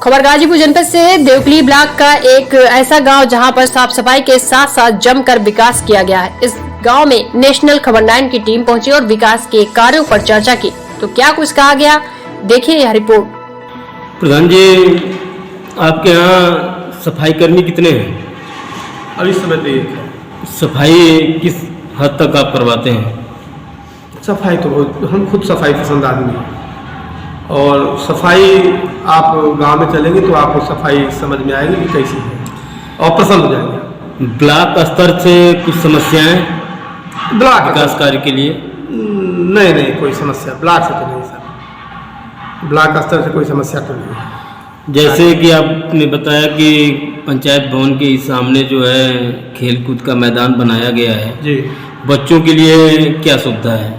खबर गाजीपुर जनपद से देवकली ब्लॉक का एक ऐसा गांव जहां पर साफ सफाई के साथ साथ जमकर विकास किया गया है। इस गांव में नेशनल खबर 9 की टीम पहुंची और विकास के कार्यों पर चर्चा की। तो क्या कुछ कहा गया, देखिए यह रिपोर्ट। प्रधान जी, आपके यहाँ सफाई कर्मी कितने हैं? अभी समय पे एक है। सफाई किस हद तक आप करवाते हैं? सफाई तो बहुत, हम खुद सफाई पसंद आदमी हैं और सफाई आप गांव में चलेंगे तो आपको सफाई समझ में आएगी कि कैसी है और पसंद हो जाएगी। ब्लॉक स्तर से कुछ समस्याएं ब्लॉक विकास कार्य के लिए? नहीं कोई समस्या ब्लॉक से तो नहीं सर, ब्लॉक स्तर से कोई समस्या तो नहीं है। जैसे कि आपने बताया कि पंचायत भवन के सामने जो है खेल कूद का मैदान बनाया गया है जी, बच्चों के लिए क्या सुविधा है?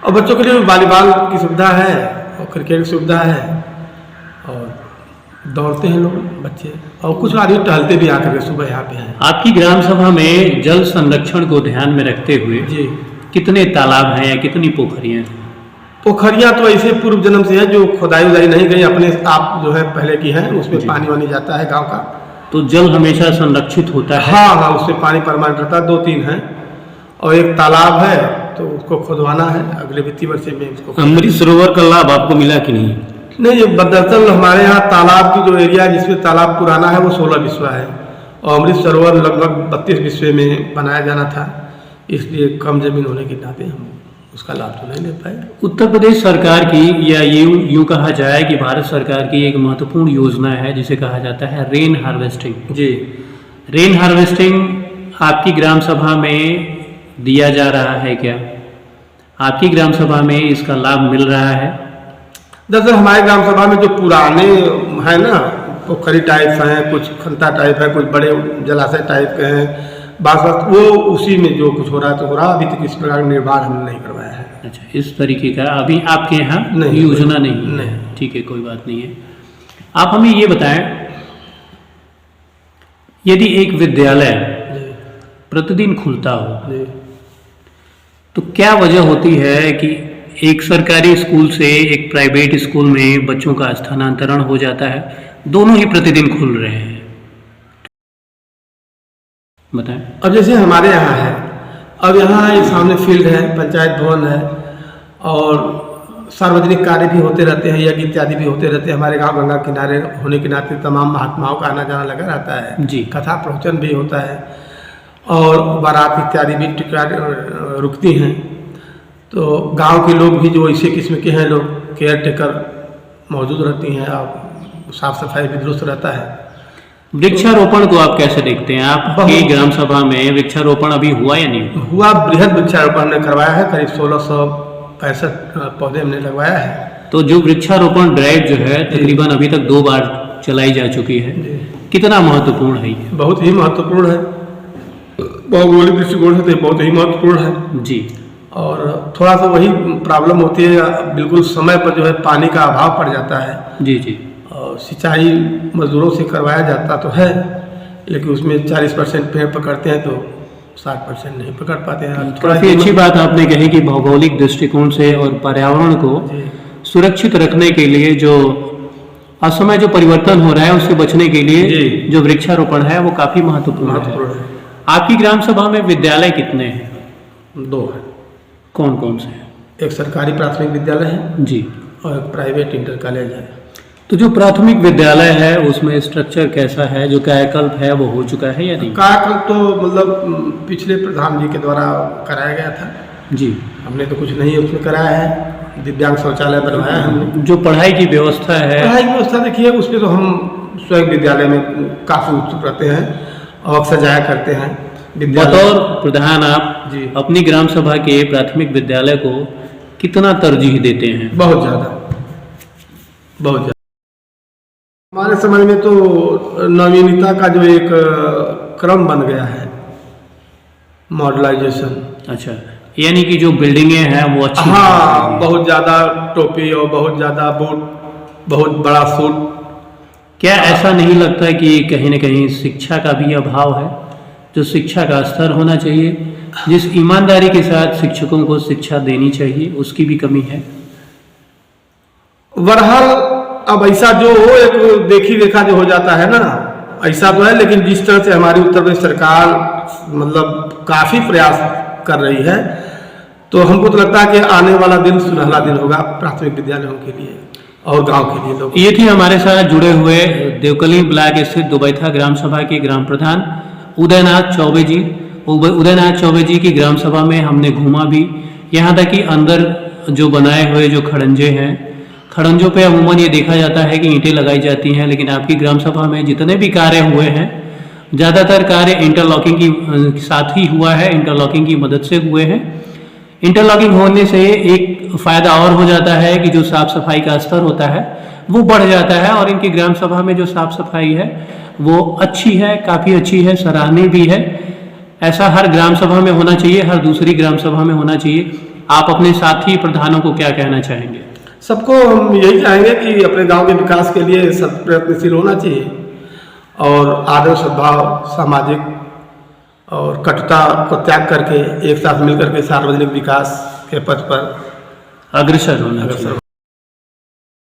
और बच्चों के लिए वॉलीबॉल की सुविधा है और क्रिकेट की सुविधा है और दौड़ते हैं लोग बच्चे और कुछ आदमी टहलते भी आकर के सुबह यहाँ पे हैं। आपकी ग्राम सभा में जल संरक्षण को ध्यान में रखते हुए जी, कितने तालाब हैं या कितनी पोखरियां हैं? पोखरियाँ तो ऐसे पूर्व जन्म से है जो खुदाई उदाई नहीं गई, अपने आप जो है पहले की है, उसमें पानी वानी जाता है गांव का, तो जल हमेशा संरक्षित होता है। हाँ, उसमें पानी परमानेंट रहता है। 2-3 हैं और एक तालाब है तो उसको खुदवाना है अगले वित्तीय वर्ष में उसको। अमृत सरोवर का लाभ आपको मिला कि नहीं? नहीं, ये दरअसल हमारे यहाँ तालाब की जो एरिया जिसमें तालाब पुराना है वो 16 बिस्वा है और अमृत सरोवर लगभग 32 बिस्वे में बनाया जाना था, इसलिए कम जमीन होने के नाते हम उसका लाभ तो नहीं ले पाए। उत्तर प्रदेश सरकार की या यूं कहा जाए कि भारत सरकार की एक महत्वपूर्ण योजना है जिसे कहा जाता है रेन हार्वेस्टिंग। जी, रेन हार्वेस्टिंग आपकी ग्राम सभा में दिया जा रहा है क्या? आपकी ग्राम सभा में इसका लाभ मिल रहा है? दरअसल हमारे ग्राम सभा में जो पुराने हैं ना, पोखरी टाइप हैं, कुछ खंता टाइप है, कुछ बड़े जलाशय टाइप के हैं, बात वो उसी में जो कुछ हो रहा है तो हो रहा। अभी तक इस प्रकार का निर्माण हमने नहीं करवाया है। अच्छा, इस तरीके का अभी आपके यहाँ नहीं, योजना नहीं है। ठीक है, कोई बात नहीं है। आप हमें ये बताएं, यदि एक विद्यालय प्रतिदिन खुलता हो तो क्या वजह होती है कि एक सरकारी स्कूल से एक प्राइवेट स्कूल में बच्चों का स्थानांतरण हो जाता है? दोनों ही प्रतिदिन खुल रहे हैं, बताएं। अब जैसे हमारे यहाँ है, अब यहाँ एक सामने फील्ड है, पंचायत भवन है और सार्वजनिक कार्य भी होते रहते हैं, यज्ञ इत्यादि भी होते रहते हैं। हमारे गांव गंगा किनारे होने के नाते तमाम महात्माओं का आना जाना लगा रहता है जी, कथा प्रवचन भी होता है और बारात इत्यादि भी रुकती हैं। तो गांव के लोग भी जो इसी किस्म के हैं लोग, केयर टेकर मौजूद रहती हैं और साफ सफाई भी दुरुस्त रहता है। वृक्षारोपण को आप कैसे देखते हैं? आपकी ग्राम सभा में वृक्षारोपण अभी हुआ या नहीं हुआ? बृहद वृक्षारोपण हमने करवाया है, करीब 1665 पौधे हमने लगवाया है। तो जो वृक्षारोपण ड्राइव जो है तकरीबन अभी तक 2 बार चलाई जा चुकी है, कितना महत्वपूर्ण है ये? बहुत ही महत्वपूर्ण है, भौगोलिक दृष्टिकोण से बहुत ही महत्वपूर्ण है जी। और थोड़ा सा वही प्रॉब्लम होती है, बिल्कुल समय पर जो है पानी का अभाव पड़ जाता है। जी जी। और सिंचाई मजदूरों से करवाया जाता तो है, लेकिन उसमें 40% पेड़ पकड़ते हैं तो 60% नहीं पकड़ पाते हैं। काफ़ी अच्छी बात आपने कही कि भौगोलिक दृष्टिकोण से और पर्यावरण को सुरक्षित रखने के लिए जो असमय जो परिवर्तन हो रहा है उससे बचने के लिए जो वृक्षारोपण है वो काफ़ी महत्वपूर्ण है। आपकी ग्राम सभा में विद्यालय कितने हैं? 2 हैं। कौन कौन से हैं? एक सरकारी प्राथमिक विद्यालय है जी और एक प्राइवेट इंटर कॉलेज है। तो जो प्राथमिक विद्यालय है उसमें स्ट्रक्चर कैसा है? जो कायाकल्प है वो हो चुका है या नहीं? कायाकल्प तो मतलब पिछले प्रधान जी के द्वारा कराया गया था जी, हमने तो कुछ नहीं उसमें कराया है। दिव्यांग शौचालय बनवाया है हमने। जो पढ़ाई की व्यवस्था है, पढ़ाई की व्यवस्था देखिए, उसमें तो हम स्वयं विद्यालय में काफ़ी उत्सुक रहते हैं और अक्सर जाया करते हैं। बतौर प्रधान आप जी अपनी ग्राम सभा के प्राथमिक विद्यालय को कितना तरजीह देते हैं? बहुत ज़्यादा, बहुत ज़्यादा। हमारे समझ में तो नवीनता का जो एक क्रम बन गया है, मॉडर्नाइजेशन। अच्छा, यानी कि जो बिल्डिंगें हैं वो अच्छी? हाँ, बहुत ज़्यादा टोपी और बहुत ज़्यादा बूट, बहुत बड़ा सूट। क्या ऐसा नहीं लगता कि कहीं न कहीं शिक्षा का भी अभाव है? जो शिक्षा का स्तर होना चाहिए, जिस ईमानदारी के साथ शिक्षकों को शिक्षा देनी चाहिए, उसकी भी कमी है? बहरहाल अब ऐसा जो हो एक देखी देखा जो हो जाता है ना, ऐसा तो है, लेकिन जिस तरह से हमारी उत्तर प्रदेश सरकार मतलब काफ़ी प्रयास कर रही है, तो हमको तो लगता है कि आने वाला दिन सुनहरा दिन होगा प्राथमिक विद्यालयों के लिए और गांव के लिए लोग। ये थी हमारे साथ जुड़े हुए देवकली ब्लॉक स्थित दुबैथा ग्राम सभा के ग्राम प्रधान उदयनाथ चौबे जी। उदयनाथ चौबे जी की ग्राम सभा में हमने घूमा भी, यहाँ तक कि अंदर जो बनाए हुए जो खड़ंजे हैं, खड़ंजों पे अमूमन ये देखा जाता है कि ईंटें लगाई जाती हैं, लेकिन आपकी ग्राम सभा में जितने भी कार्य हुए हैं ज़्यादातर कार्य इंटरलॉकिंग की साथ ही हुआ है, इंटरलॉकिंग की मदद से हुए हैं। इंटरलॉकिंग होने से एक फ़ायदा और हो जाता है कि जो साफ़ सफाई का स्तर होता है वो बढ़ जाता है, और इनकी ग्राम सभा में जो साफ़ सफाई है वो अच्छी है, काफ़ी अच्छी है, सराहनीय भी है। ऐसा हर ग्राम सभा में होना चाहिए, हर दूसरी ग्राम सभा में होना चाहिए। आप अपने साथी प्रधानों को क्या कहना चाहेंगे? सबको हम यही चाहेंगे कि अपने गांव के विकास के लिए सब प्रयत्नशील होना चाहिए, और आदर सद्भाव, सामाजिक और कटुता को त्याग करके एक साथ मिलकर के सार्वजनिक विकास के पथ पर अग्रसर होना चाहिए।